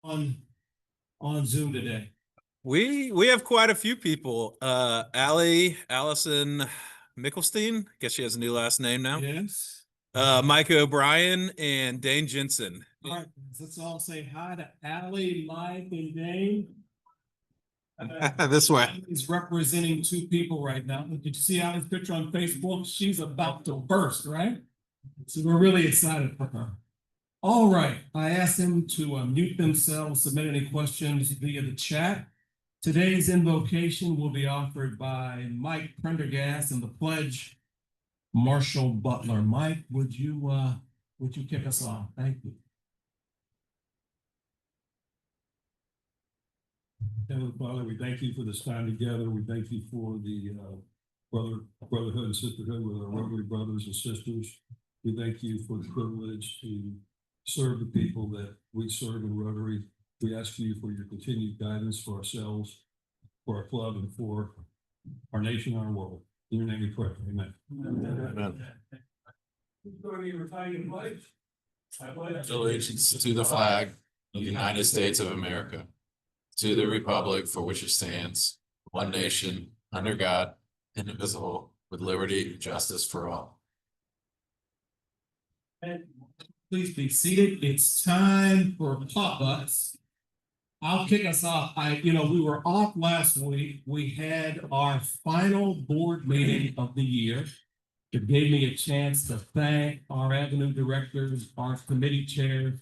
on Zoom today? We have quite a few people. Allison Mickelstein, I guess she has a new last name now. Yes. Mike O'Brien and Dane Jensen. All right, let's all say hi to Allie, Mike, and Dane. This way. He's representing two people right now. Did you see Allie's picture on Facebook? She's about to burst, right? So we're really excited for her. All right, I asked them to mute themselves, submit any questions via the chat. Today's invocation will be offered by Mike Prendergast and the pledge, Marshall Butler. Mike, would you kick us off? Thank you. Heavenly Father, we thank you for this time together. We thank you for the brotherhood and sisterhood with our Rotary brothers and sisters. We thank you for the privilege to serve the people that we serve in Rotary. We ask you for your continued guidance for ourselves, for our club, and for our nation and our world. In your name we pray. Amen. Amen. Allegiance to the flag of the United States of America, to the republic for which it stands, one nation, under God, indivisible, with liberty and justice for all. Please be seated. It's time for pop-ups. I'll kick us off. We were off last week. We had our final board meeting of the year. It gave me a chance to thank our avenue directors, our committee chairs.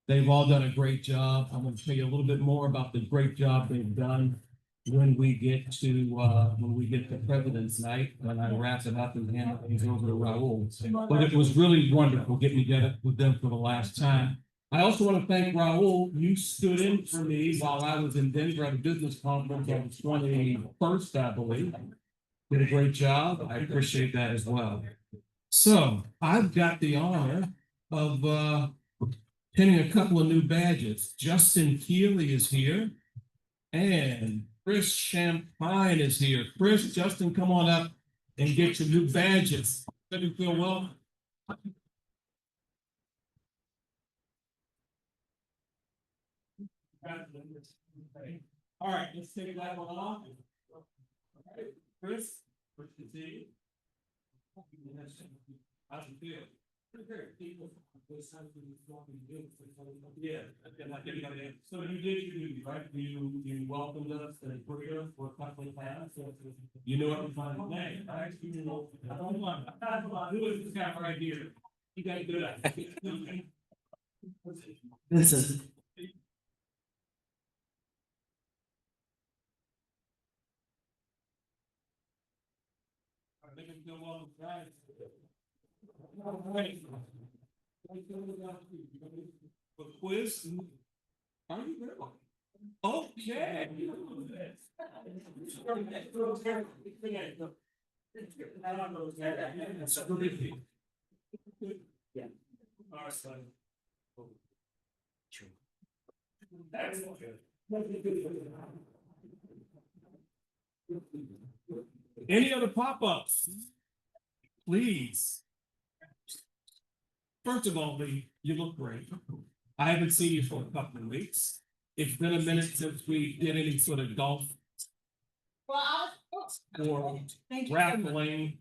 They've all done a great job. I'm going to tell you a little bit more about the great job they've done when we get to President's Night, when I wrap it up and hand things over to Raul. But it was really wonderful getting together with them for the last time. I also want to thank Raul. You stood in for me while I was in Denver at a business conference on the 21st, I believe. Did a great job. I appreciate that as well. So I've got the honor of pinning a couple of new badges. Justin Keeley is here, and Chris Champagne is here. Chris, Justin, come on up and get your new badges. Let me feel well. All right, let's take that one off. All right, Chris, good to see you. How's it feel? Yeah, like everybody else. So you did your duty, right? You welcomed us and greeted us for a couple of times. So you know what we're trying to say. I actually know. Hold on. Who is this guy right here? You got to do that. This is. A quiz? Are you there? Okay. Yeah. All right, son. Any other pop-ups? Please. First of all, Lee, you look great. I haven't seen you for a couple of weeks. It's been a minute since we did any sort of golf or raffling.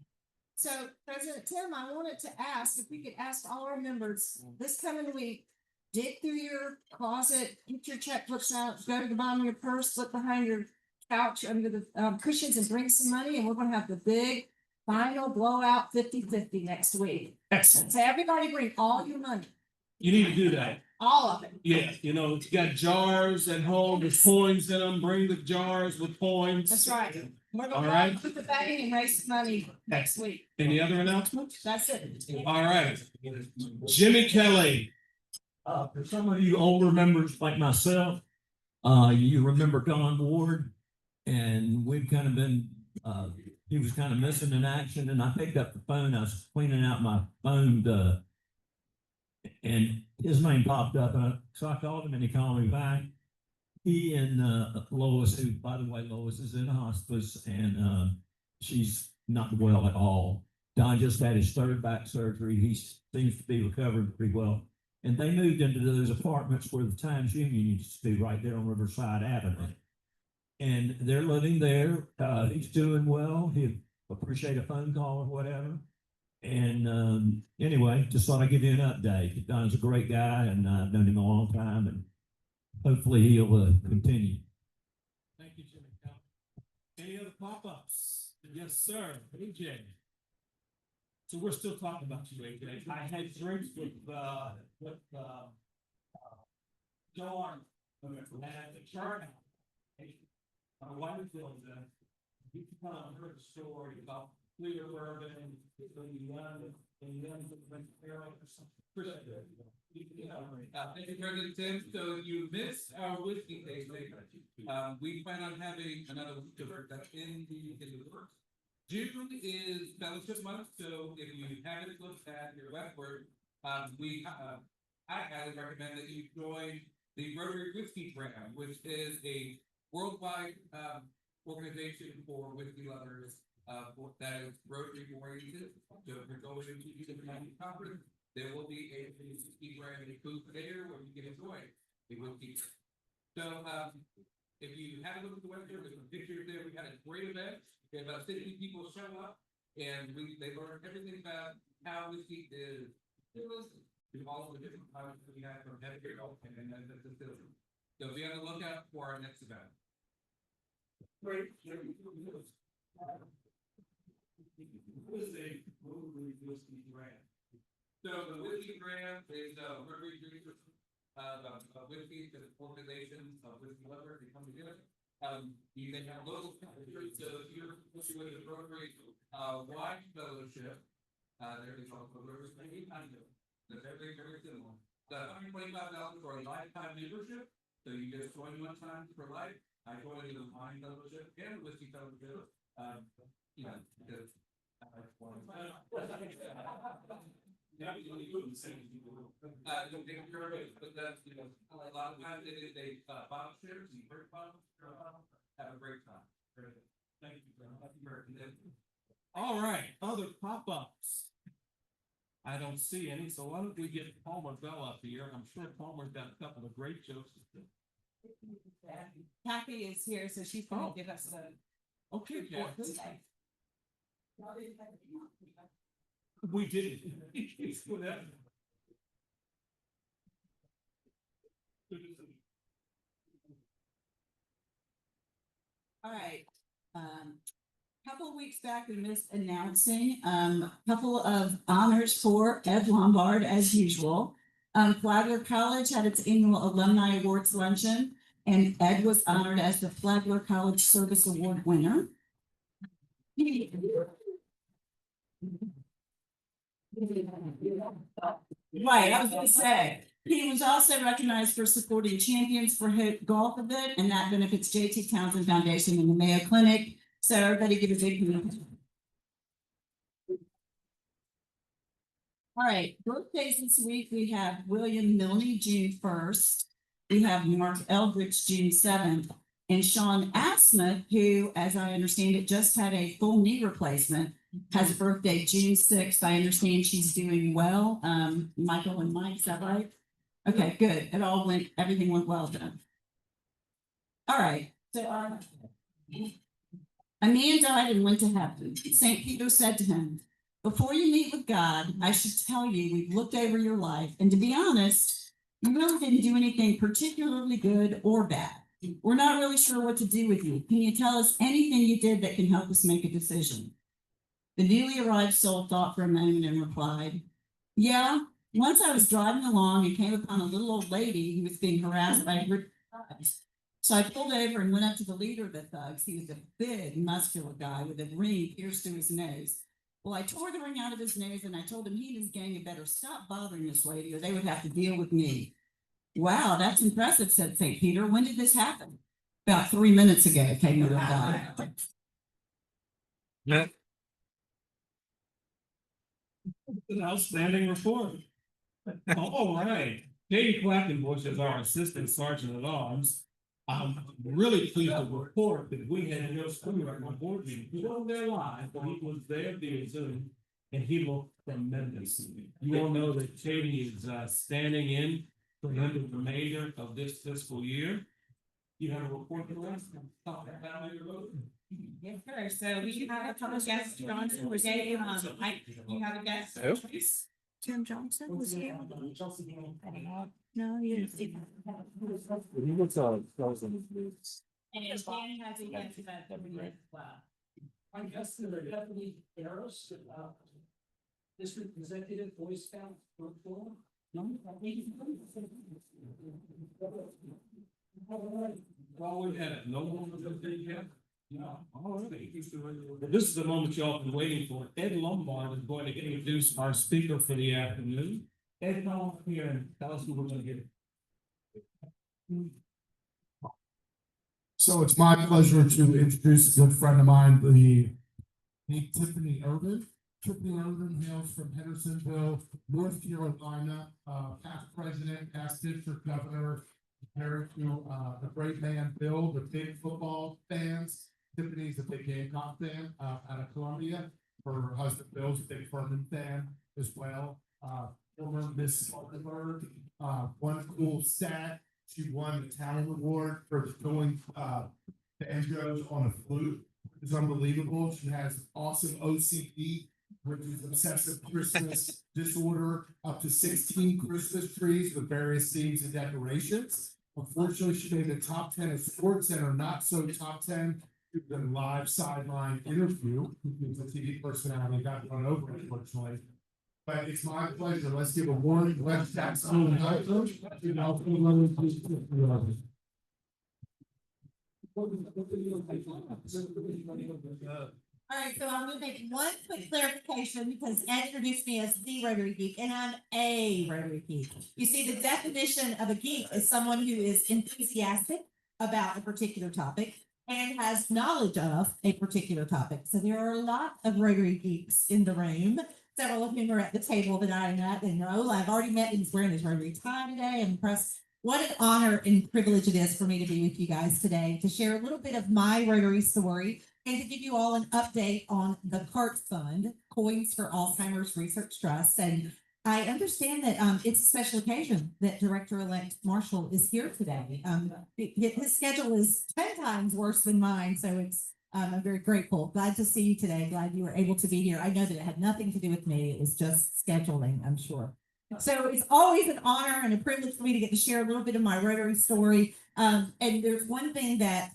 So, President Tim, I wanted to ask if we could ask all our members this coming week, dig through your closet, get your checkbooks out, go to the bottom of your purse, look behind your couch under the cushions and bring some money, and we're going to have the big final blowout 50-50 next week. Excellent. So everybody bring all your money. You need to do that. All of it. Yeah, you got jars at home with coins in them. Bring the jars with coins. That's right. We're All going right. to put the bag in and raise some money next week. Any other announcements? That's it. All right. Jimmy Kelly. For some of you older members like myself, you remember Don Ward, and we've kind of been, he was kind of missing in action, and I picked up the phone. I was cleaning out my phone, and his name popped up, and so I called him, and he called me back. He and Lois, who, by the way, Lois is in hospice, and she's not well at all. Don just had his third back surgery. He seems to be recovering pretty well. And they moved into those apartments where the Times Union used to be, right there on Riverside Avenue. And they're living there. He's doing well. He'd appreciate a phone call or whatever. And anyway, just thought I'd give you an update. Don's a great guy, and I've known him a long time, and hopefully he'll continue. Thank you, Jimmy. Any other pop-ups? Yes, sir. AJ. So we're still talking about you, AJ. I had drinks with John at the chart. My wife was, you can tell her the story about Clear Urban and the young Carol or something. Appreciate it. Thank you, President Tim. So you missed our whiskey tasting. We plan on having another week of that in the works. June is fellowship month, so if you haven't looked at your website, I highly recommend that you join the Rotary Whiskey Program, which is a worldwide organization for whiskey lovers that is Rotary oriented. So if you're going to the County Conference, there will be a whiskey brand booth there where you can enjoy the whiskey. So if you haven't looked at the website, there's some pictures there. We had a great event. We had about 60 people show up, and they learned everything about how whiskey is through all of the different products that we have from Heavy and then the facility. So be on the lookout for our next event. Great. What is a Rotary whiskey brand? So the whiskey brand is Rotary Drinkers, whiskey, the organization of whiskey lovers, they come together. You can have local countries, so if you're with the Rotary wine fellowship, there is also Rotary Whiskey kind of. They're very, very similar. The $125 for a lifetime membership, so you just join one time for life. I joined the wine fellowship and the whiskey fellowship, you know, because but that's, you know, a lot of times it is a bottle shares, you break bottles, have a great time. Thank you, All right, other pop-ups. I don't see any, so why don't we get Palmer Bell up here? I'm sure Palmer's got a couple of great jokes. Kathy is here, so she's gonna give us a. Okay, we did it. Whatever. All right, couple of weeks back, we missed announcing, couple of honors for Ed Lombard as usual. Flagler College had its annual alumni awards luncheon, and Ed was honored as the Flagler College Service Award winner. Right, I was gonna say, he was also recognized for supporting Champions for Hope Golf event, and that benefits JT Townsend Foundation and the Mayo Clinic. So everybody give a big hand. All right, birthdays this week, we have William Milne, June 1st. We have Mark Eldridge, June 7th, and Sean Asmuth, who, as I understand it, just had a full knee replacement, has a birthday June 6th. I understand she's doing well. Michael and Mike, is that right? Okay, good. Everything went well then. All right, so a man died and went to heaven. St. Peter said to him, "Before you meet with God, I should tell you we've looked over your life, and to be honest, you really didn't do anything particularly good or bad. We're not really sure what to do with you. Can you tell us anything you did that can help us make a decision?" The newly arrived soul thought for a moment and replied, "Yeah, once I was driving along and came upon a little old lady who was being harassed by a group of thugs. So I pulled over and went up to the leader of the thugs. He was a big, muscular guy with a ring pierced to his nose. Well, I tore the ring out of his nose and I told him he and his gang had better stop bothering this lady or they would have to deal with me." "Wow, that's impressive," said St. Peter. "When did this happen?" "About 3 minutes ago," came the reply. An outstanding report. All right, Katie Quackenbush is our Assistant Sergeant at Arms. I'm really pleased to report that we had no school at my board meeting. He wasn't there live, but he was there via Zoom. and he looked tremendous. You all know that Katie is standing in for him the remainder of this fiscal year. You have a report to us? Yes, sir. So we have a couple guests, Johnson, we're getting, you have a guest. Who? please? Tim Johnson was here. No, you didn't see that. And Dan has a guest about the well. I guess the Tiffany Ervin, District Executive Boy Scout for. Well, we had no one was up there yet. No, all right. But this is the moment y'all been waiting for. Ed Lombard is going to introduce our speaker for the afternoon. Ed, come on here and tell us who we're gonna get. So it's my pleasure to introduce a good friend of mine, the Tiffany Ervin. Tiffany Ervin hails from Hendersonville, North Carolina, past president, past district governor, married to a great man, Bill, the big football fans. Tiffany's a big Gamecock fan out of Columbia. Her husband Bill's a big Furman fan as well. Former Miss Spartanburg, one cool stat. She won the talent award for doing the intros on a flute. It's unbelievable. She has awesome OCD, which is obsessive Christmas disorder, up to 16 Christmas trees with various themes and decorations. Unfortunately, she made the top 10 of Sports Center, not so top 10. The live sideline interview, who's a TV personality, got run over, unfortunately. But it's my pleasure. Let's give a warm West Jackson. All right, so I'm gonna make one quick clarification because Ed introduced me as the Rotary Geek and I'm a Rotary Geek. You see, the definition of a geek is someone who is enthusiastic about a particular topic and has knowledge of a particular topic. So there are a lot of Rotary Geeks in the room. Several of whom are at the table that I met and know. I've already met him. He's wearing his Rotary tie today. I'm impressed. What an honor and privilege it is for me to be with you guys today to share a little bit of my Rotary story and to give you all an update on the CART Fund, Coins for Alzheimer's Research Trust. And I understand that it's a special occasion that Director-elect Marshall is here today. His schedule is 10 times worse than mine, so I'm very grateful. Glad to see you today. Glad you were able to be here. I know that it had nothing to do with me. It was just scheduling, I'm sure. So it's always an honor and a privilege for me to get to share a little bit of my Rotary story. And there's one thing that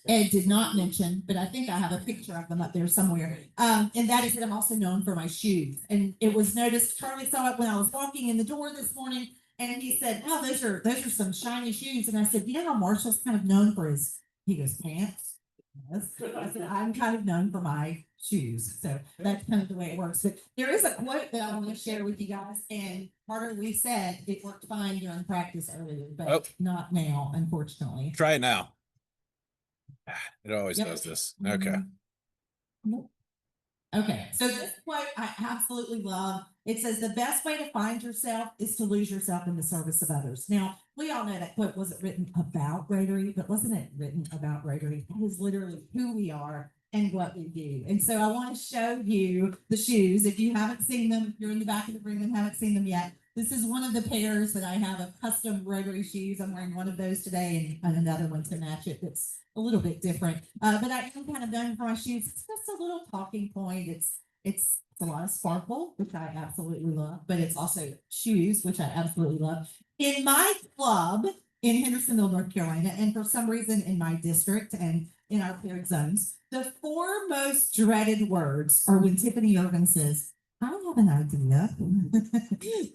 Ed did not mention, but I think I have a picture of them up there somewhere. And that is that I'm also known for my shoes. And it was noticed, Charlie saw it when I was walking in the door this morning, and he said, "Oh, those are some shiny shoes." And I said, "You know how Marshall's kind of known for his," he goes, "pants?" Yes. I said, "I'm kind of known for my shoes." So that's kind of the way it works. But there is a quote that I want to share with you guys. And Carter, we said it worked fine during practice earlier, but not now, unfortunately. Try it now. It always Yep. does this. Okay. Okay, so this quote I absolutely love. It says, "The best way to find yourself is to lose yourself in the service of others." Now, we all know that quote wasn't written about Rotary, but wasn't it written about Rotary? It is literally who we are and what we do. And so I want to show you the shoes. If you haven't seen them, if you're in the back of the room and haven't seen them yet, this is one of the pairs that I have of custom Rotary shoes. I'm wearing one of those today and another one to match it. That's a little bit different, but I am kind of known for my shoes. It's just a little talking point. It's a lot of sparkle, which I absolutely love, but it's also shoes, which I absolutely love. In my club in Hendersonville, North Carolina, and for some reason in my district and in our cleared zones, the 4 most dreaded words are when Tiffany Ervin says, "I have an idea."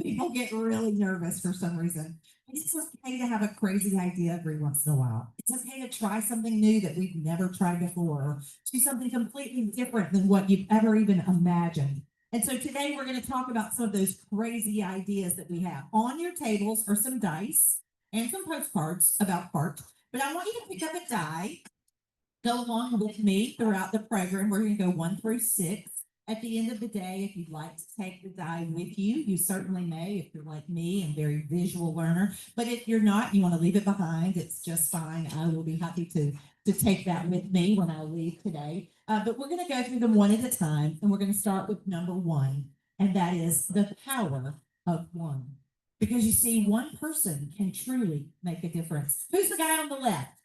People get really nervous for some reason. It's okay to have a crazy idea every once in a while. It's okay to try something new that we've never tried before, or do something completely different than what you've ever even imagined. And so today we're going to talk about some of those crazy ideas that we have. On your tables are some dice and some postcards about CART, but I want you to pick up a die, go along with me throughout the program. We're going to go 1 through 6. At the end of the day, if you'd like to take the die with you, you certainly may, if you're like me and very visual learner. But if you're not, you want to leave it behind, it's just fine. I will be happy to take that with me when I leave today. But we're gonna go through them one at a time, and we're gonna start with number one, and that is the power of one. Because you see, one person can truly make a difference. Who's the guy on the left?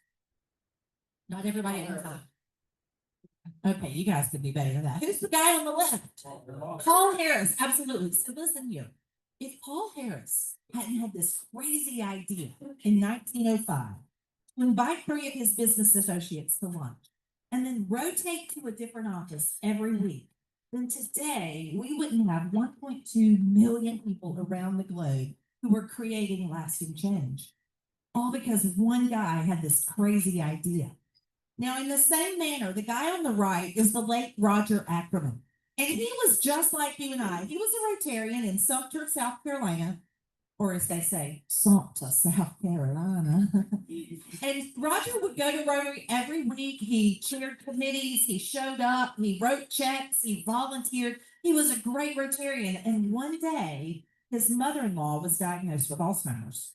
Not everybody at one time. Okay, you guys could be better than that. Who's the guy on the left? Paul Harris, absolutely. So listen here. If Paul Harris hadn't had this crazy idea in 1905 to invite 3 of his business associates to lunch and then rotate to a different office every week, then today we wouldn't have 1.2 million people around the globe who were creating lasting change. All because one guy had this crazy idea. Now, in the same manner, the guy on the right is the late Roger Ackerman. And he was just like you and I. He was a Rotarian in Sumter, South Carolina, or as they say, Sumter, South Carolina. And Roger would go to Rotary every week. He chaired committees. He showed up. He wrote checks. He volunteered. He was a great Rotarian. And one day, his mother-in-law was diagnosed with Alzheimer's.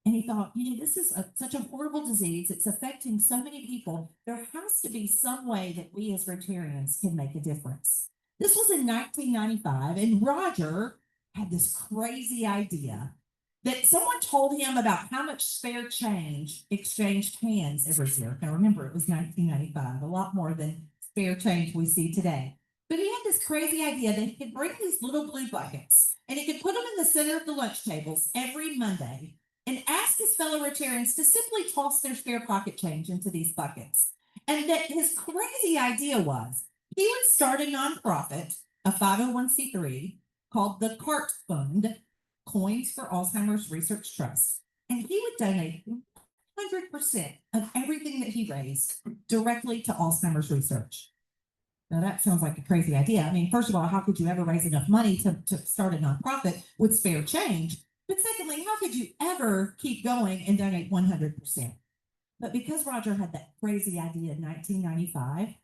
And he thought, this is such a horrible disease. It's affecting so many people. There has to be some way that we as Rotarians can make a difference. This was in 1995, and Roger had this crazy idea that someone told him about how much spare change exchanged hands every year. Now remember, it was 1995, a lot more than spare change we see today. But he had this crazy idea that he could bring these little blue buckets, and he could put them in the center of the lunch tables every Monday and ask his fellow Rotarians to simply toss their spare pocket change into these buckets. And that his crazy idea was he would start a nonprofit, a 501c3, called the CART Fund, Coins for Alzheimer's Research Trust. And he would donate 100% of everything that he raised directly to Alzheimer's research. Now that sounds like a crazy idea. I mean, first of all, how could you ever raise enough money to start a nonprofit with spare change? But secondly, how could you ever keep going and donate 100%? But because Roger had that crazy idea in 1995,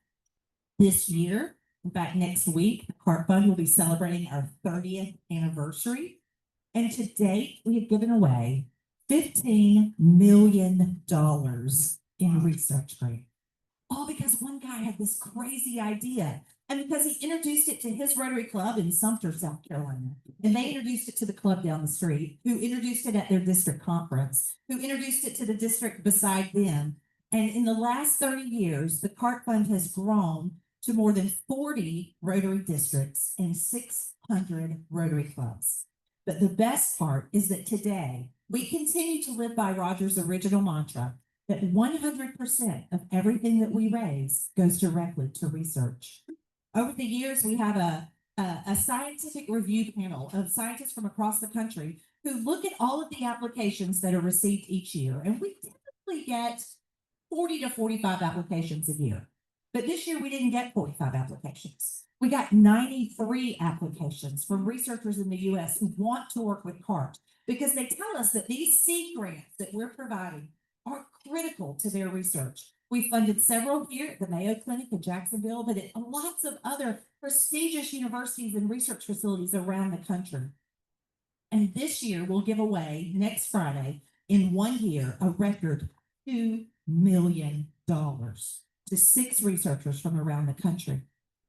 this year, in fact, next week, the CART Fund will be celebrating our 30th anniversary. And to date, we have given away $15 million in research grants. All because one guy had this crazy idea. And because he introduced it to his Rotary Club in Sumter, South Carolina. And they introduced it to the club down the street, who introduced it at their district conference, who introduced it to the district beside them. And in the last 30 years, the CART Fund has grown to more than 40 Rotary districts and 600 Rotary clubs. But the best part is that today we continue to live by Roger's original mantra that 100% of everything that we raise goes directly to research. Over the years, we have a scientific review panel of scientists from across the country who look at all of the applications that are received each year. And we typically get 40 to 45 applications a year. But this year we didn't get 45 applications. We got 93 applications from researchers in the US who want to work with CART because they tell us that these seed grants that we're providing are critical to their research. We funded several here at the Mayo Clinic in Jacksonville, but at lots of other prestigious universities and research facilities around the country. And this year we'll give away next Friday in 1 year a record $2 million to 6 researchers from around the country.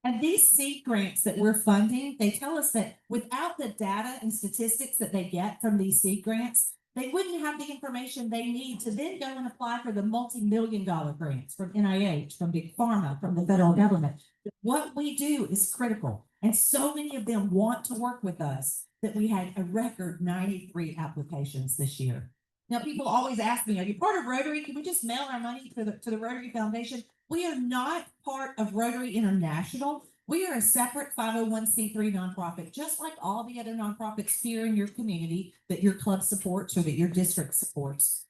And these seed grants that we're funding, they tell us that without the data and statistics that they get from these seed grants, they wouldn't have the information they need to then go and apply for the multi-million-dollar grants from NIH, from Big Pharma, from the federal government. What we do is critical. And so many of them want to work with us that we had a record 93 applications this year. Now, people always ask me, are you part of Rotary? Can we just mail our money to the Rotary Foundation? We are not part of Rotary International. We are a separate 501c3 nonprofit, just like all the other nonprofits here in your community that your club supports or that your district supports.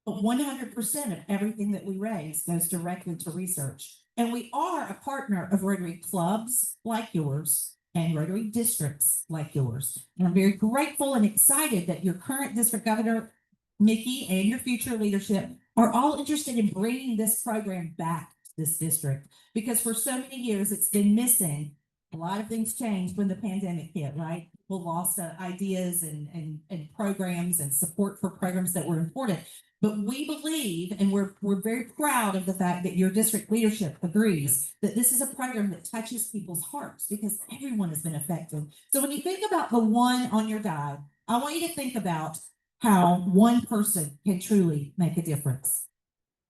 But 100% of everything that we raise goes directly to research. And we are a partner of Rotary clubs like yours and Rotary districts like yours. And I'm very grateful and excited that your current district governor, Mickey, and your future leadership are all interested in bringing this program back to this district, because for so many years it's been missing. A lot of things changed when the pandemic hit, right? People lost ideas and programs and support for programs that were important. But we believe, and we're very proud of the fact that your district leadership agrees that this is a program that touches people's hearts because everyone has been affected. So when you think about the one on your die, I want you to think about how one person can truly make a difference.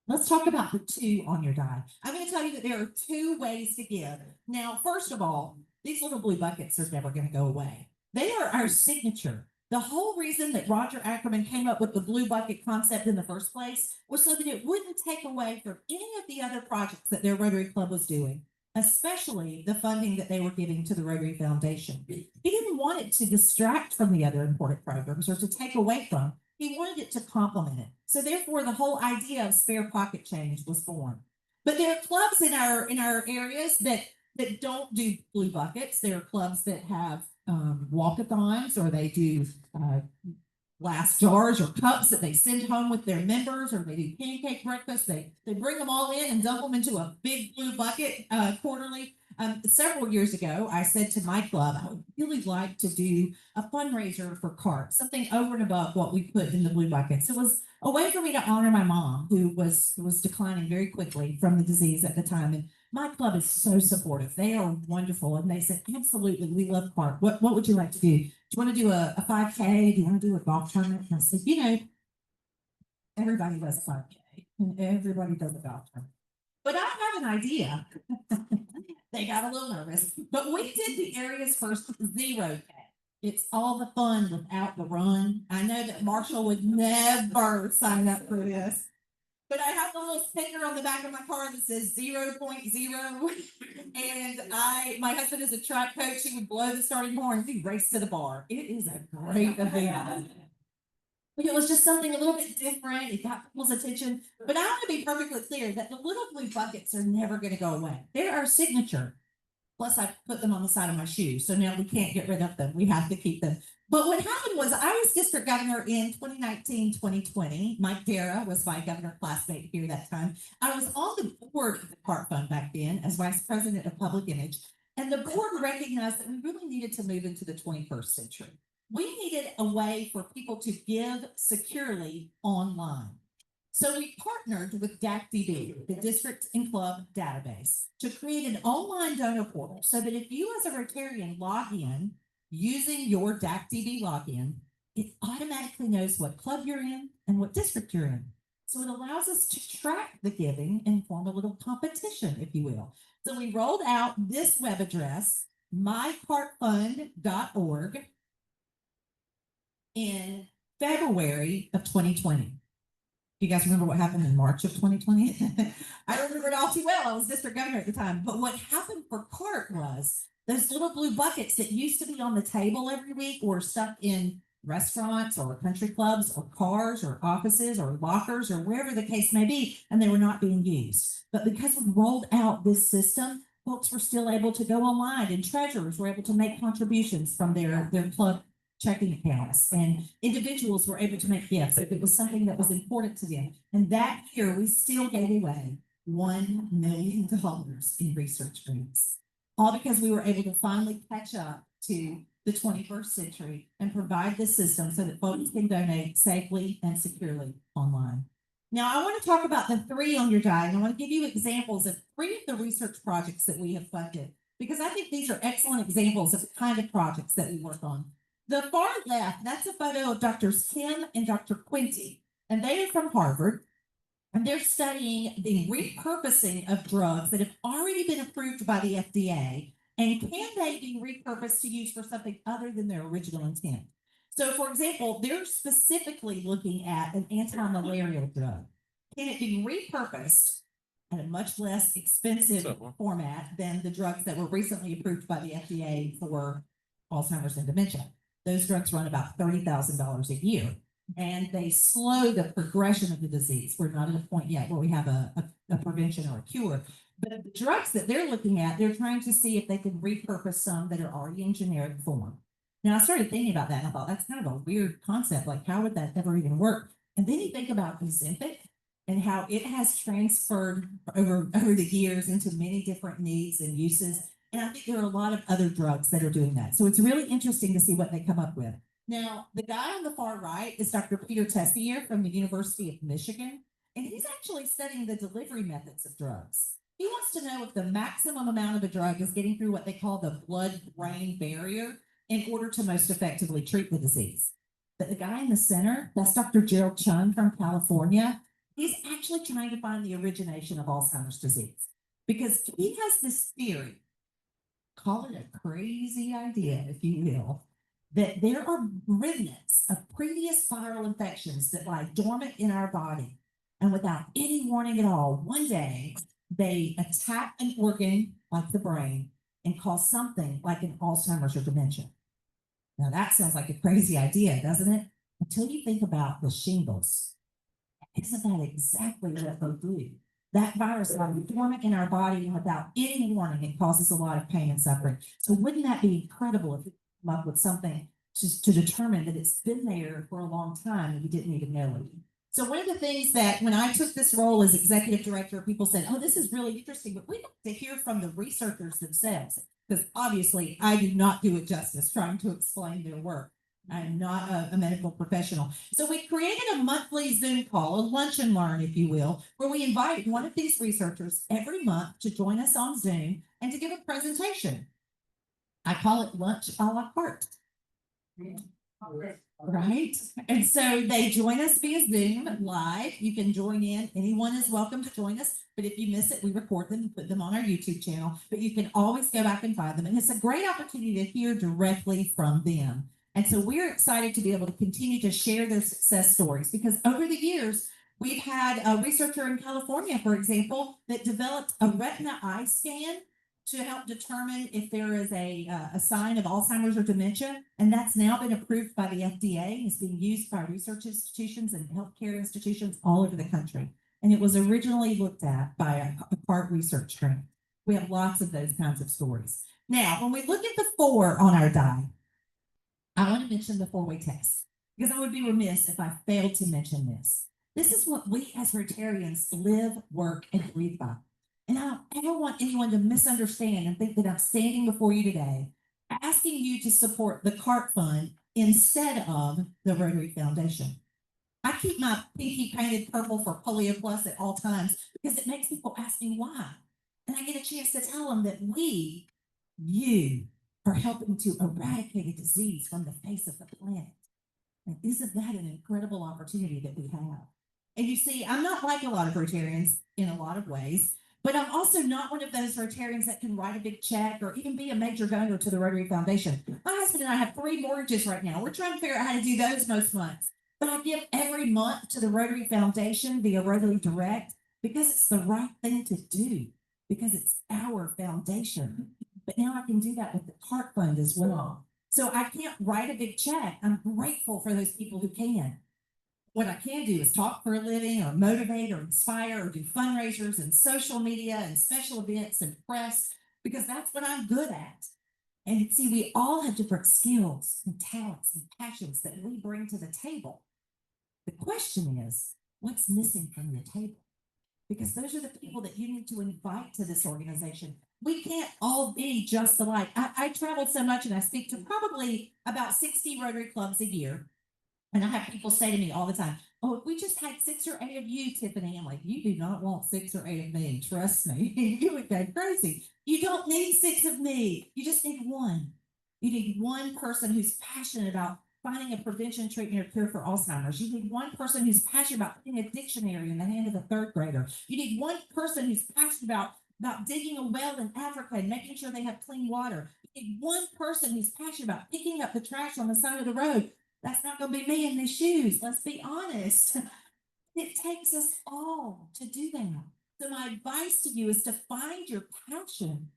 Let's talk about the two on your die. I'm going to tell you that there are two ways to give. Now, first of all, these little blue buckets are never going to go away. They are our signature. The whole reason that Roger Ackerman came up with the blue bucket concept in the first place was so that it wouldn't take away from any of the other projects that their Rotary Club was doing, especially the funding that they were giving to the Rotary Foundation. He didn't want it to distract from the other important programs or to take away from. He wanted it to complement it. So therefore, the whole idea of spare pocket change was born. But there are clubs in our areas that don't do blue buckets. There are clubs that have walkathons, or they do glass jars or cups that they send home with their members, or they do pancake breakfast. They bring them all in and dump them into a big blue bucket quarterly. Several years ago, I said to my club, I would really like to do a fundraiser for CART, something over and above what we put in the blue buckets. It was a way for me to honor my mom, who was declining very quickly from the disease at the time. And my club is so supportive. They are wonderful. And they said, absolutely, we love CART. What would you like to do? Do you want to do a 5K? Do you want to do a golf tournament? And I said, everybody does a 5K and everybody does a golf tournament. But I have an idea. They got a little nervous, but we did the area's first 0K. It's all the fun without the run. I know that Marshall would never sign up for this, but I have a little sticker on the back of my car that says 0.0. And my husband is a track coach. He would blow the starting horn. He raced to the bar. It is a great event. But it was just something a little bit different. It got people's attention. But I want to be perfectly clear that the little blue buckets are never going to go away. They're our signature. Plus, I put them on the side of my shoe. So now we can't get rid of them. We have to keep them. But what happened was I was district governor in 2019, 2020. Mike Dara was my governor classmate here that time. I was on the board of the CART Fund back then as vice president of public image. And the board recognized that we really needed to move into the 21st century. We needed a way for people to give securely online. So we partnered with DACDB, the District and Club Database, to create an online donor portal so that if you as a Rotarian log in using your DACDB login, it automatically knows what club you're in and what district you're in. So it allows us to track the giving and form a little competition, if you will. So we rolled out this web address, mycartfund.org, in February of 2020. You guys remember what happened in March of 2020? I remember it all too well. I was district governor at the time. But what happened for CART was those little blue buckets that used to be on the table every week were stuck in restaurants or country clubs or cars or offices or lockers or wherever the case may be, and they were not being used. But because we rolled out this system, folks were still able to go online, and treasurers were able to make contributions from their club checking accounts, and individuals were able to make gifts if it was something that was important to them. And that year we still gave away $1 million in research grants, all because we were able to finally catch up to the 21st century and provide this system so that folks can donate safely and securely online. Now, I want to talk about the 3 on your die, and I want to give you examples of 3 of the research projects that we have funded, because I think these are excellent examples of the kind of projects that we work on. The far left, that's a photo of Drs. Kim and Dr. Quinty, and they are from Harvard, and they're studying the repurposing of drugs that have already been approved by the FDA, and can they be repurposed to use for something other than their original intent? So, for example, they're specifically looking at an anti-malarial drug. Can it be repurposed at a much less expensive format than the drugs that were recently approved by the FDA for Alzheimer's and dementia? Those drugs run about $30,000 a year, and they slow the progression of the disease. We're not at a point yet where we have a prevention or a cure. But the drugs that they're looking at, they're trying to see if they can repurpose some that are already in generic form. Now, I started thinking about that, and I thought, that's kind of a weird concept. Like, how would that ever even work? And then you think about Ozempic and how it has transferred over the years into many different needs and uses. And I think there are a lot of other drugs that are doing that. So it's really interesting to see what they come up with. Now, the guy on the far right is Dr. Peter Tessier from the University of Michigan, and he's actually studying the delivery methods of drugs. He wants to know if the maximum amount of a drug is getting through what they call the blood-brain barrier in order to most effectively treat the disease. But the guy in the center, that's Dr. Gerald Chun from California, he's actually trying to find the origination of Alzheimer's disease because he has this theory, call it a crazy idea, if you will, that there are remnants of previous viral infections that lie dormant in our body. And without any warning at all, one day they attack an organ like the brain and cause something like an Alzheimer's or dementia. Now that sounds like a crazy idea, doesn't it? Until you think about the shingles. Isn't that exactly what they do? That virus lies dormant in our body and without any warning, it causes a lot of pain and suffering. So wouldn't that be incredible if we come up with something just to determine that it's been there for a long time and we didn't even know it? So one of the things that when I took this role as executive director, people said, oh, this is really interesting, but we have to hear from the researchers themselves, because obviously I do not do it justice trying to explain their work. I'm not a medical professional. So we created a monthly Zoom call, a lunch and learn, if you will, where we invite one of these researchers every month to join us on Zoom and to give a presentation. I call it lunch a la carte. Right? And so they join us via Zoom live. You can join in. Anyone is welcome to join us. But if you miss it, we record them and put them on our YouTube channel. But you can always go back and find them. And it's a great opportunity to hear directly from them. And so we're excited to be able to continue to share their success stories because over the years, we've had a researcher in California, for example, that developed a retina eye scan to help determine if there is a sign of Alzheimer's or dementia. And that's now been approved by the FDA. It's being used by research institutions and healthcare institutions all over the country. And it was originally looked at by a CART research grant. We have lots of those kinds of stories. Now, when we look at the 4 on our die, I want to mention the 4-way test because I would be remiss if I failed to mention this. This is what we as Rotarians live, work, and breathe by. And I don't ever want anyone to misunderstand and think that I'm standing before you today asking you to support the CART Fund instead of the Rotary Foundation. I keep my pinky painted purple for Polio Plus at all times because it makes people ask me why. And I get a chance to tell them that you are helping to eradicate a disease from the face of the planet. And isn't that an incredible opportunity that we have? And you see, I'm not like a lot of Rotarians in a lot of ways, but I'm also not one of those Rotarians that can write a big check or even be a major donor to the Rotary Foundation. My husband and I have 3 mortgages right now. We're trying to figure out how to do those most months. But I give every month to the Rotary Foundation via Rotary Direct because it's the right thing to do, because it's our foundation. But now I can do that with the CART Fund as well. So I can't write a big check. I'm grateful for those people who can. What I can do is talk for a living or motivate or inspire or do fundraisers and social media and special events and press, because that's what I'm good at. And see, we all have different skills and talents and passions that we bring to the table. The question is, what's missing from your table? Because those are the people that you need to invite to this organization. We can't all be just alike. I travel so much and I speak to probably about 60 Rotary clubs a year. And I have people say to me all the time, oh, if we just had 6 or 8 of you, Tiffany, I'm like, you do not want 6 or 8 of me, and trust me, you would go crazy. You don't need 6 of me. You just need 1. You need 1 person who's passionate about finding a prevention, treatment, or cure for Alzheimer's. You need 1 person who's passionate about putting a dictionary in the hand of a 3rd grader. You need 1 person who's passionate about digging a well in Africa and making sure they have clean water. You need 1 person who's passionate about picking up the trash on the side of the road. That's not going to be me in these shoes. Let's be honest. It takes us all to do that. So my advice to you is to find your passion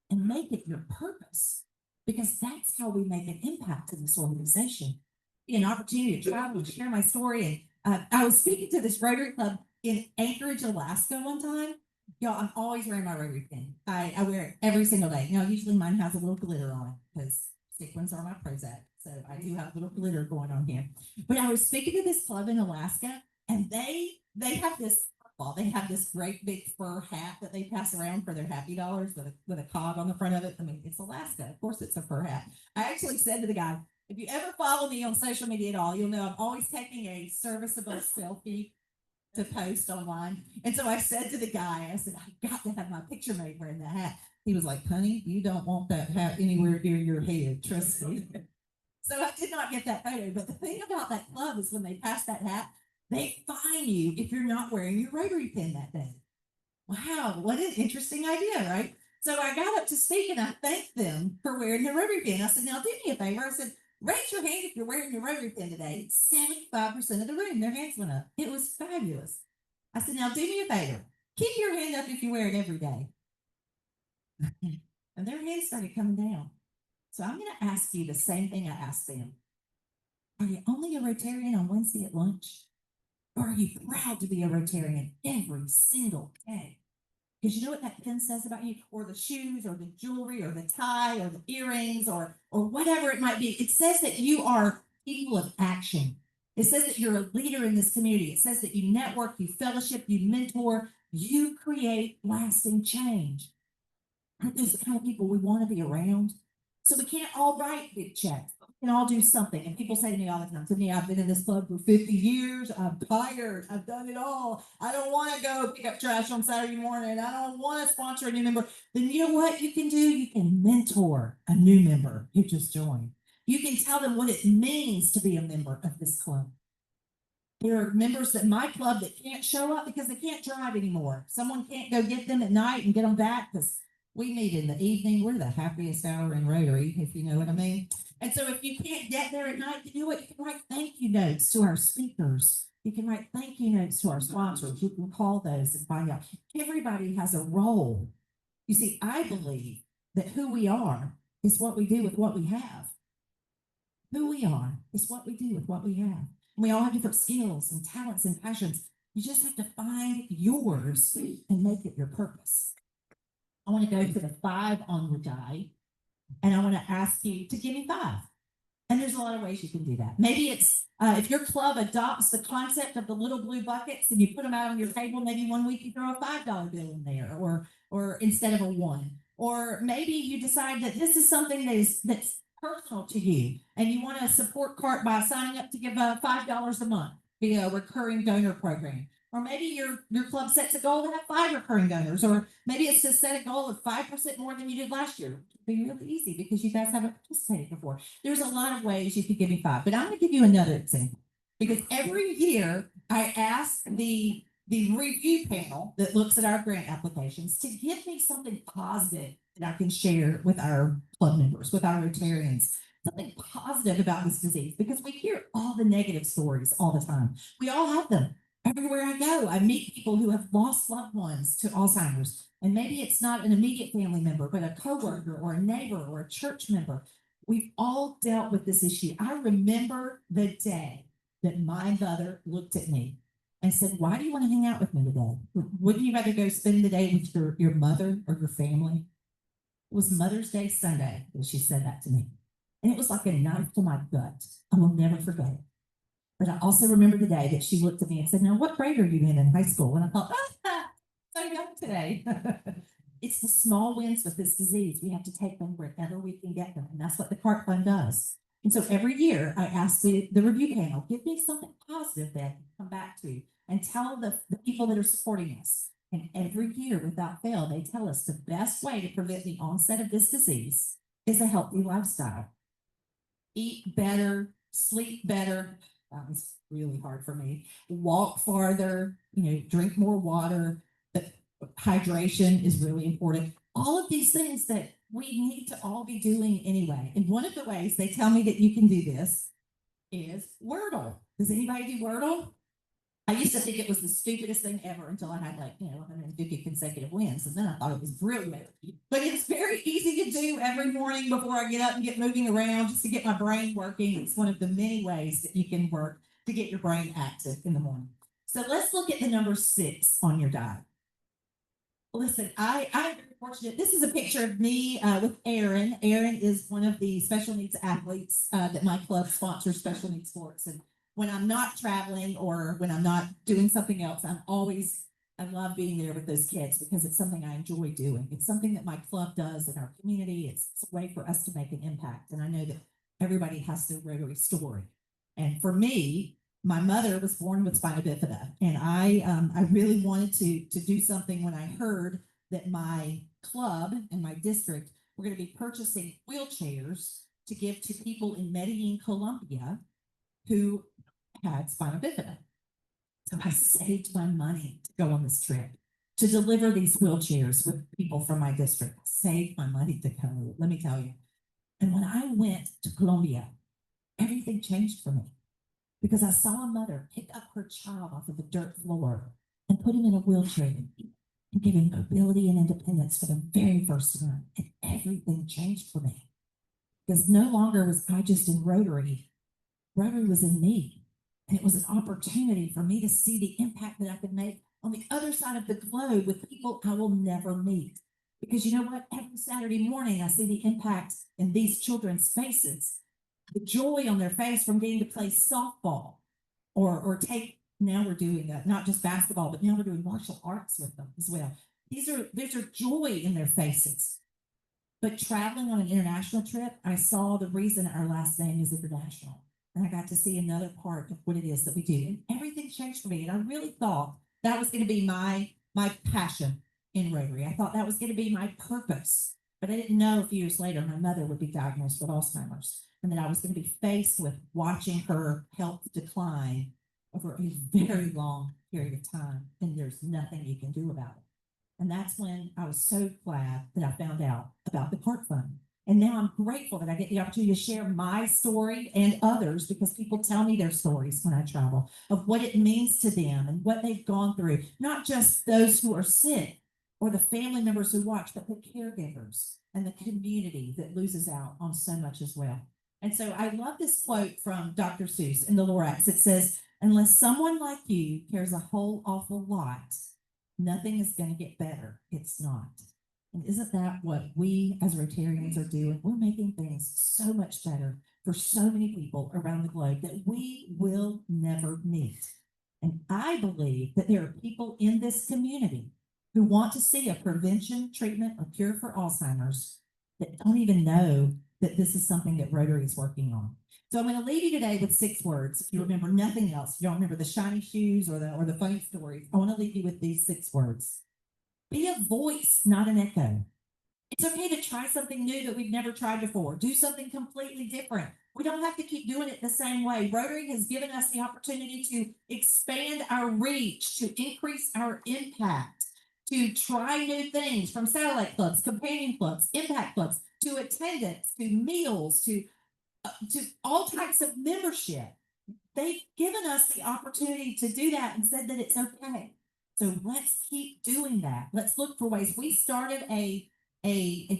and make it your purpose, because that's how we make an impact in this organization. An opportunity to travel and share my story. And I was speaking to this Rotary Club in Anchorage, Alaska one time. Y'all, I'm always wearing my Rotary thing. I wear it every single day. Usually mine has a little glitter on it because sequins are my Prozac. So I do have a little glitter going on here. But I was speaking to this club in Alaska, and they have this, they have this great big fur hat that they pass around for their happy dollars with a cog on the front of it. I mean, it's Alaska. Of course it's a fur hat. I actually said to the guy, If you ever follow me on social media at all, you'll know I'm always taking a serviceable selfie to post online. And so I said to the guy, I said, I got to have my picture made wearing that hat. He was like, honey, you don't want that hat anywhere near your head, trust me. So I did not get that photo. But the thing about that club is when they pass that hat, they fine you if you're not wearing your Rotary pin that day. Wow, what an interesting idea, right? So I got up to speak and I thanked them for wearing their Rotary pin. I said, now do me a favor. I said, raise your hand if you're wearing your Rotary pin today. 75% of the room, their hands went up. It was fabulous. I said, now do me a favor. Keep your hand up if you wear it every day. And their hands started coming down. So I'm going to ask you the same thing I asked them. Are you only a Rotarian on Wednesday at lunch? Or are you proud to be a Rotarian every single day? Because you know what that pin says about you, or the shoes, or the jewelry, or the tie, or the earrings, or whatever it might be. It says that you are people of action. It says that you're a leader in this community. It says that you network, you fellowship, you mentor, you create lasting change. Aren't those the kind of people we want to be around? So we can't all write big checks. We can all do something. And people say to me all the time, Tiffany, I've been in this club for 50 years. I'm tired. I've done it all. I don't want to go pick up trash on Saturday morning. I don't want to sponsor a new member. Then you know what you can do? You can mentor a new member who just joined. You can tell them what it means to be a member of this club. There are members at my club that can't show up because they can't drive anymore. Someone can't go get them at night and get them back because we meet in the evening. We're the happiest hour in Rotary, if you know what I mean. And so if you can't get there at night, you know what? You can write thank you notes to our speakers. You can write thank you notes to our sponsors. You can call those and find out. Everybody has a role. You see, I believe that who we are is what we do with what we have. Who we are is what we do with what we have. And we all have different skills and talents and passions. You just have to find yours and make it your purpose. I want to go to the 5 on your die, and I want to ask you to give me 5. And there's a lot of ways you can do that. Maybe it's if your club adopts the concept of the little blue buckets and you put them out on your table, maybe one week you throw a $5 bill in there, or instead of a 1. Or maybe you decide that this is something that's personal to you, and you want to support CART by signing up to give $5 a month via a recurring donor program. Or maybe your club sets a goal to have 5 recurring donors, or maybe it's to set a goal of 5% more than you did last year. It'd be really easy because you guys haven't participated before. There's a lot of ways you could give me 5, but I'm going to give you another example because every year I ask the review panel that looks at our grant applications to give me something positive that I can share with our club members, with our Rotarians. Something positive about this disease, because we hear all the negative stories all the time. We all have them. Everywhere I go, I meet people who have lost loved ones to Alzheimer's. And maybe it's not an immediate family member, but a coworker or a neighbor or a church member. We've all dealt with this issue. I remember the day that my mother looked at me and said, why do you want to hang out with me today? Wouldn't you rather go spend the day with your mother or your family? It was Mother's Day Sunday that she said that to me. And it was like a knife to my gut. I will never forget it. But I also remember the day that she looked at me and said, now, what grade are you in high school? And I thought, so young today. It's the small wins with this disease. We have to take them wherever we can get them. And that's what the CART Fund does. And so every year I ask the review panel, give me something positive that I can come back to and tell the people that are supporting us. And every year, without fail, they tell us the best way to prevent the onset of this disease is a healthy lifestyle. Eat better, sleep better. That was really hard for me. Walk farther, drink more water. But hydration is really important. All of these things that we need to all be doing anyway. And one of the ways they tell me that you can do this is Wordle. Does anybody do Wordle? I used to think it was the stupidest thing ever until I had 150 consecutive wins. And then I thought it was brilliant. But it's very easy to do every morning before I get up and get moving around just to get my brain working. It's one of the many ways that you can work to get your brain active in the morning. So let's look at the number 6 on your die. Listen, I'm very fortunate. This is a picture of me with Erin. Erin is one of the special needs athletes that my club sponsors special needs sports. And when I'm not traveling or when I'm not doing something else, I love being there with those kids because it's something I enjoy doing. It's something that my club does in our community. It's a way for us to make an impact. And I know that everybody has their Rotary story. And for me, my mother was born with spina bifida, and I really wanted to do something when I heard that my club and my district were going to be purchasing wheelchairs to give to people in Medellin, Colombia, who had spina bifida. So I saved my money to go on this trip to deliver these wheelchairs with people from my district. Saved my money to go, let me tell you. And when I went to Colombia, everything changed for me because I saw a mother pick up her child off of the dirt floor and put him in a wheelchair and give him mobility and independence for the very first time. And everything changed for me because no longer was I just in Rotary. Rotary was in me. And it was an opportunity for me to see the impact that I could make on the other side of the globe with people I will never meet. Because you know what? Every Saturday morning, I see the impact in these children's faces, the joy on their face from getting to play softball or take, now we're doing not just basketball, but now we're doing martial arts with them as well. There's a joy in their faces. But traveling on an international trip, I saw the reason our last name is international. And I got to see another part of what it is that we do. And everything changed for me. And I really thought that was going to be my passion in Rotary. I thought that was going to be my purpose. But I didn't know a few years later my mother would be diagnosed with Alzheimer's. And that I was going to be faced with watching her health decline over a very long period of time. And there's nothing you can do about it. And that's when I was so glad that I found out about the Park Fund. And now I'm grateful that I get the opportunity to share my story and others because people tell me their stories when I travel of what it means to them and what they've gone through. Not just those who are sick or the family members who watch, but the caregivers and the community that loses out on so much as well. And so I love this quote from Dr. Seuss in the Lorax. It says, "Unless someone like you cares a whole awful lot, nothing is going to get better. It's not." And isn't that what we as Rotarians are doing? We're making things so much better for so many people around the globe that we will never meet. And I believe that there are people in this community who want to see a prevention, treatment, or cure for Alzheimer's that don't even know that this is something that Rotary is working on. So I'm going to leave you today with 6 words. If you remember nothing else, you don't remember the shiny shoes or the funny stories, I want to leave you with these 6 words. Be a voice, not an echo. It's okay to try something new that we've never tried before. Do something completely different. We don't have to keep doing it the same way. Rotary has given us the opportunity to expand our reach, to increase our impact, to try new things from satellite clubs, companion clubs, impact clubs, to attendance, to meals, to all types of membership. They've given us the opportunity to do that and said that it's okay. So let's keep doing that. Let's look for ways. We started a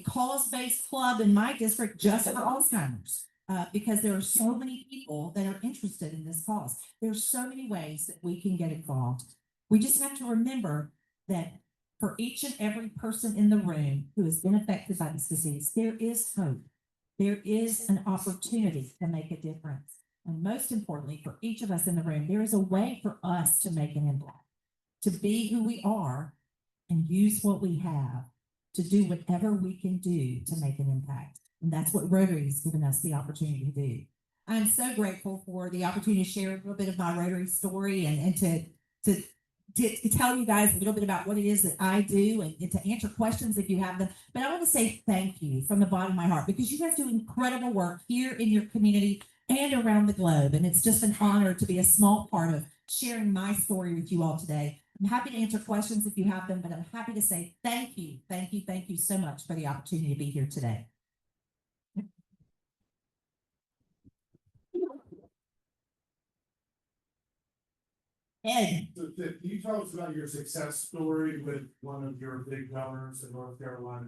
cause-based club in my district just for Alzheimer's because there are so many people that are interested in this cause. There's so many ways that we can get involved. We just have to remember that for each and every person in the room who has been affected by this disease, there is hope. There is an opportunity to make a difference. And most importantly, for each of us in the room, there is a way for us to make an impact, to be who we are and use what we have to do whatever we can do to make an impact. And that's what Rotary has given us the opportunity to do. I'm so grateful for the opportunity to share a little bit of my Rotary story and to tell you guys a little bit about what it is that I do and to answer questions if you have them. But I want to say thank you from the bottom of my heart because you guys do incredible work here in your community and around the globe. And it's just an honor to be a small part of sharing my story with you all today. I'm happy to answer questions if you have them, but I'm happy to say thank you so much for the opportunity to be here today. Ed. So can you tell us about your success story with one of your big donors in North Carolina?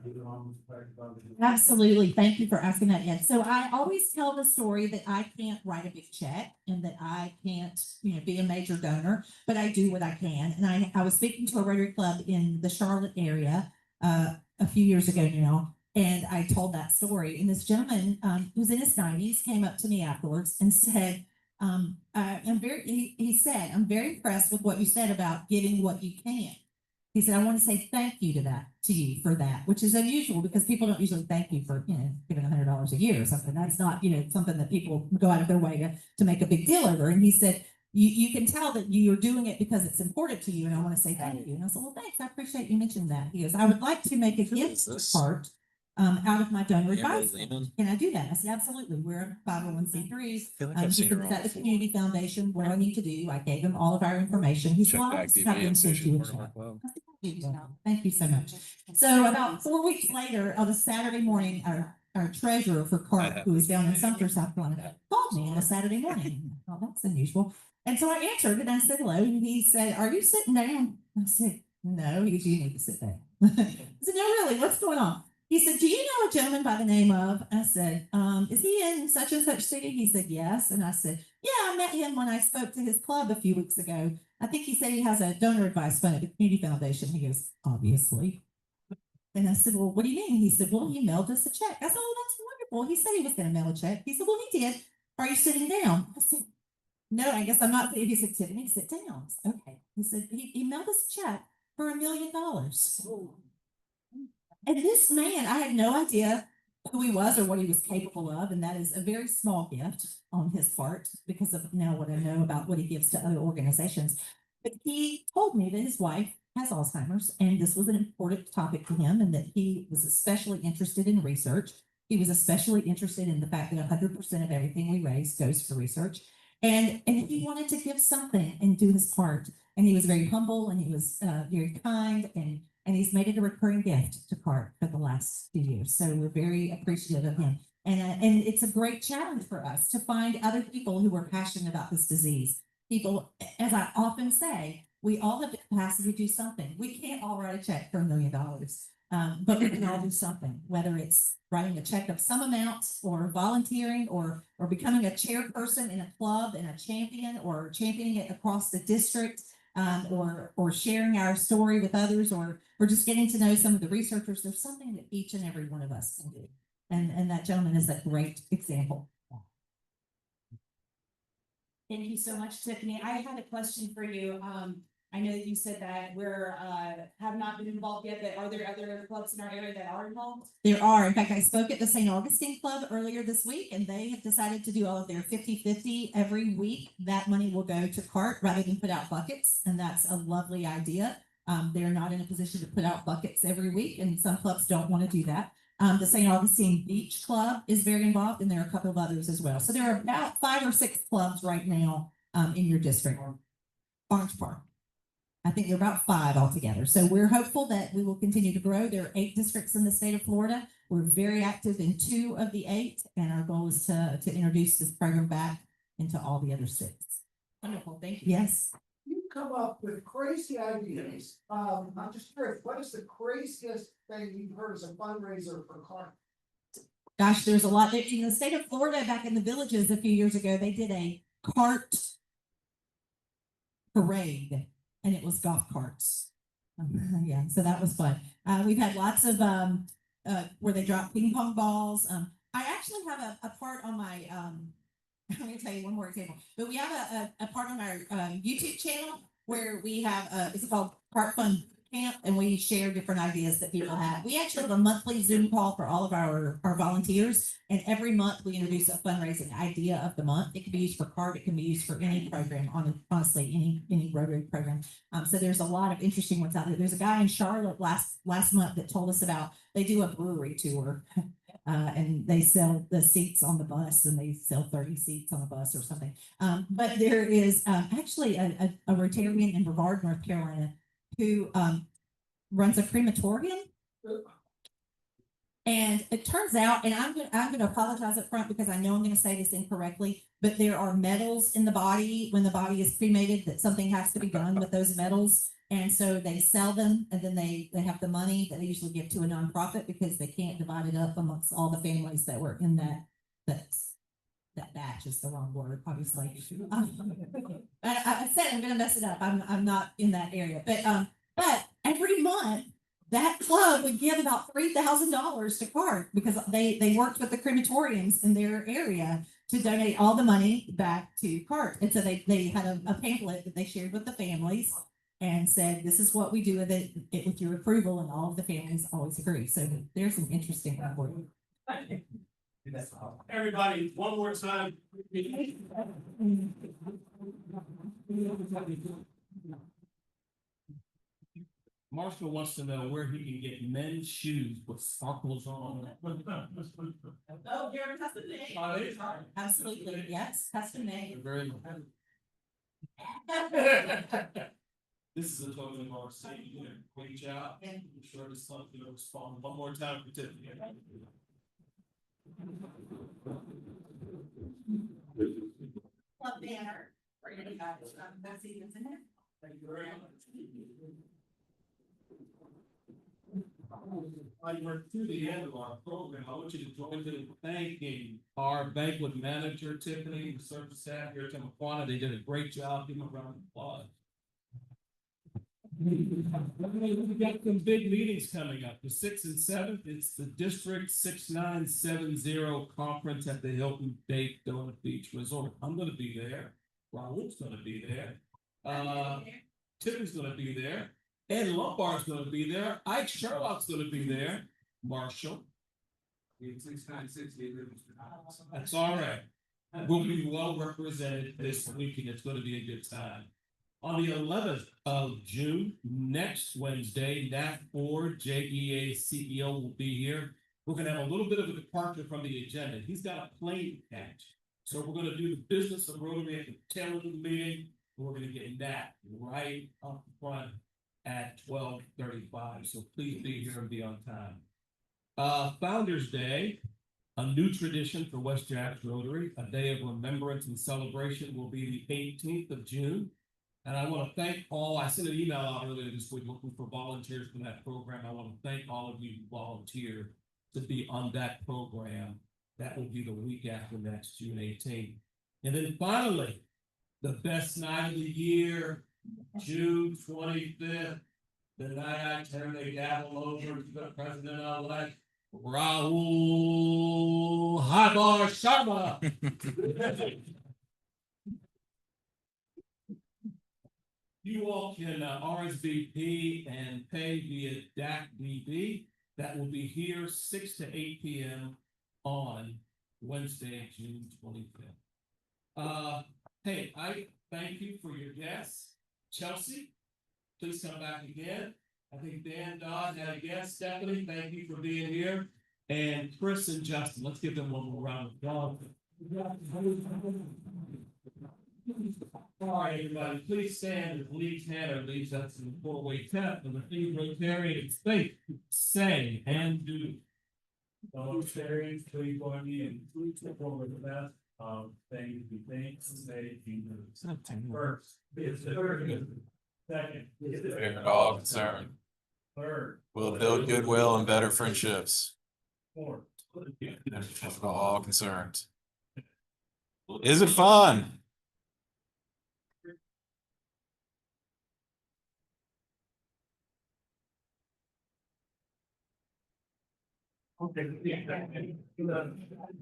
Absolutely. Thank you for asking that, Ed. So I always tell the story that I can't write a big check and that I can't, be a major donor, but I do what I can. And I was speaking to a Rotary Club in the Charlotte area a few years ago now, and I told that story. And this gentleman who's in his 90s came up to me afterwards and said, he said, "I'm very impressed with what you said about giving what you can." He said, I want to say thank you to you for that, which is unusual because people don't usually thank you for, giving $100 a year or something. That's not, something that people go out of their way to make a big deal over. And he said, you can tell that you're doing it because it's important to you. And I want to say thank you. And I said, well, thanks. I appreciate you mentioning that. He goes, I would like to make a gift part out of my donor advice. Can I do that? I said, absolutely. We're a 501c3. He said, is that the community foundation? What do I need to do? I gave him all of our information. He said, well, I'll just have them send you a check. I said, thank you so much. So about 4 weeks later, on a Saturday morning, our treasurer for CART, who is down in Sumter, South Carolina, called me on a Saturday morning. Oh, that's unusual. And so I answered and I said hello. And he said, are you sitting down? I said, no. He goes, you need to sit down. I said, no, really, what's going on? He said, do you know a gentleman by the name of? I said, is he in such and such city? He said, yes. And I said, yeah, I met him when I spoke to his club a few weeks ago. I think he said he has a donor advice fund at the community foundation. He goes, obviously. And I said, well, what do you mean? He said, well, he mailed us a check. I said, oh, that's wonderful. He said he was going to mail a check. He said, well, he did. Are you sitting down? I said, no, I guess I'm not. He said, Tiffany, sit down. I said, okay. He said, he mailed us a check for $1 million. And this man, I had no idea who he was or what he was capable of. And that is a very small gift on his part because of now what I know about what he gives to other organizations. But he told me that his wife has Alzheimer's and this was an important topic to him and that he was especially interested in research. He was especially interested in the fact that 100% of everything we raise goes for research. And he wanted to give something and do his part. And he was very humble and he was very kind and he's made it a recurring gift to CART for the last few years. So we're very appreciative of him. And it's a great challenge for us to find other people who are passionate about this disease. People, as I often say, we all have the capacity to do something. We can't all write a check for $1 million, but we can all do something, whether it's writing a check of some amount or volunteering or becoming a chairperson in a club and a champion or championing it across the district. Or sharing our story with others, or just getting to know some of the researchers. There's something that each and every one of us can do, and that gentleman is a great example. Thank you so much, Tiffany. I had a question for you. I know that you said that we're have not been involved yet, but are there other clubs in our area that are involved? There are. In fact, I spoke at the St. Augustine Club earlier this week, and they have decided to do all of their 50-50 every week. That money will go to CART rather than put out buckets, and that's a lovely idea. They're not in a position to put out buckets every week, and some clubs don't want to do that. The St. Augustine Beach Club is very involved, and there are a couple of others as well. So there are about 5 or 6 clubs right now in your district. Orange Park. I think there are about 5 altogether. So we're hopeful that we will continue to grow. There are 8 districts in the state of Florida. We're very active in 2 of the 8, and our goal is to introduce this program back into all the other 6. Wonderful, thank you. Yes. You come up with crazy ideas. I'm just curious, what is the craziest thing you've heard as a fundraiser for CART? Gosh, there's a lot. In the state of Florida, back in the Villages a few years ago, they did a CART parade, and it was golf carts. Yeah, so that was fun. We've had lots of where they drop ping pong balls. I actually have a part on my I'm going to tell you one more example, but we have a part on our YouTube channel where we have it's called CART Fun Camp, and we share different ideas that people have. We actually have a monthly Zoom call for all of our volunteers, and every month we introduce a fundraising idea of the month. It can be used for CART, it can be used for any program, honestly, any Rotary program. So there's a lot of interesting ones out there. There's a guy in Charlotte last month that told us about, they do a brewery tour. And they sell the seats on the bus, and they sell 30 seats on the bus or something. But there is actually a Rotarian in Brevard, North Carolina, who runs a crematorium. And it turns out, and I'm going to apologize up front because I know I'm going to say this incorrectly, but there are metals in the body when the body is cremated that something has to be done with those metals. And so they sell them, and then they have the money that they usually give to a nonprofit because they can't divide it up amongst all the families that were in that batch is the wrong word, obviously. I said I'm going to mess it up. I'm not in that area, but every month that club would give about $3,000 to CART because they worked with the crematoriums in their area to donate all the money back to CART. And so they had a pamphlet that they shared with the families. and said, this is what we do with it, with your approval, and all of the families always agree. So there's some interesting report. Everybody, one more time. Marshall wants to know where he can get men's shoes with sparkles on. Oh, you're custom made. Absolutely, yes, custom made. Very. This is a total of our state. You did a great job. I'm sure this something will respond one more time for Tiffany. Love banner. For you guys, that's even in there. Thank you very much. We're through the end of our program. I want you to join me in thanking our banquet manager, Tiffany, the service staff here at Timaquana. They did a great job. Give them a round of applause. We got some big meetings coming up. The 6th and 7th, it's the District 6970 conference at the Hilton Bay Donut Beach Resort. I'm gonna be there. Raul's gonna be there. Tiffany's gonna be there. Ed Lombard's gonna be there. Ike Sherlock's gonna be there. Marshall. That's all right. We'll be well represented this weekend. It's gonna be a good time. On the 11th of June, next Wednesday, Nat Ford, JEA CEO, will be here. We're gonna have a little bit of a departure from the agenda. He's got a plane to catch. So we're gonna do the business of Rotary at the tail end of the meeting. We're gonna get Nat right up front at 12:35. So please be here and be on time. Founders Day, a new tradition for West Jax Rotary, a day of remembrance and celebration, will be the 18th of June. And I want to thank all, I sent an email out earlier this week looking for volunteers for that program. I want to thank all of you who volunteered to be on that program. That will be the week after next, June 18th. And then finally, the best night of the year, June 25th, the night I turn the gavel over to the president-elect, Raul Habar Sharma. You all can RSVP and pay via DAC-DB. That will be here 6 to 8 p.m. on Wednesday, June 25th. Hey, I thank you for your guests. Chelsea, please come back again. I think Dan Dodd had a guest. Stephanie, thank you for being here. And Chris and Justin, let's give them one more round of applause. All right, everybody, please stand as Lee Tanner leads us in the four-way test of the theme Rotarians think, say, and do. Rotarians, please join me and please step forward the best of things we think, say, and do. First, is the second, is the We're all concerned. third, We'll build goodwill and better friendships. fourth. For all concerned. Is it fun?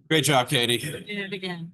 Great job, Katie. Did it again.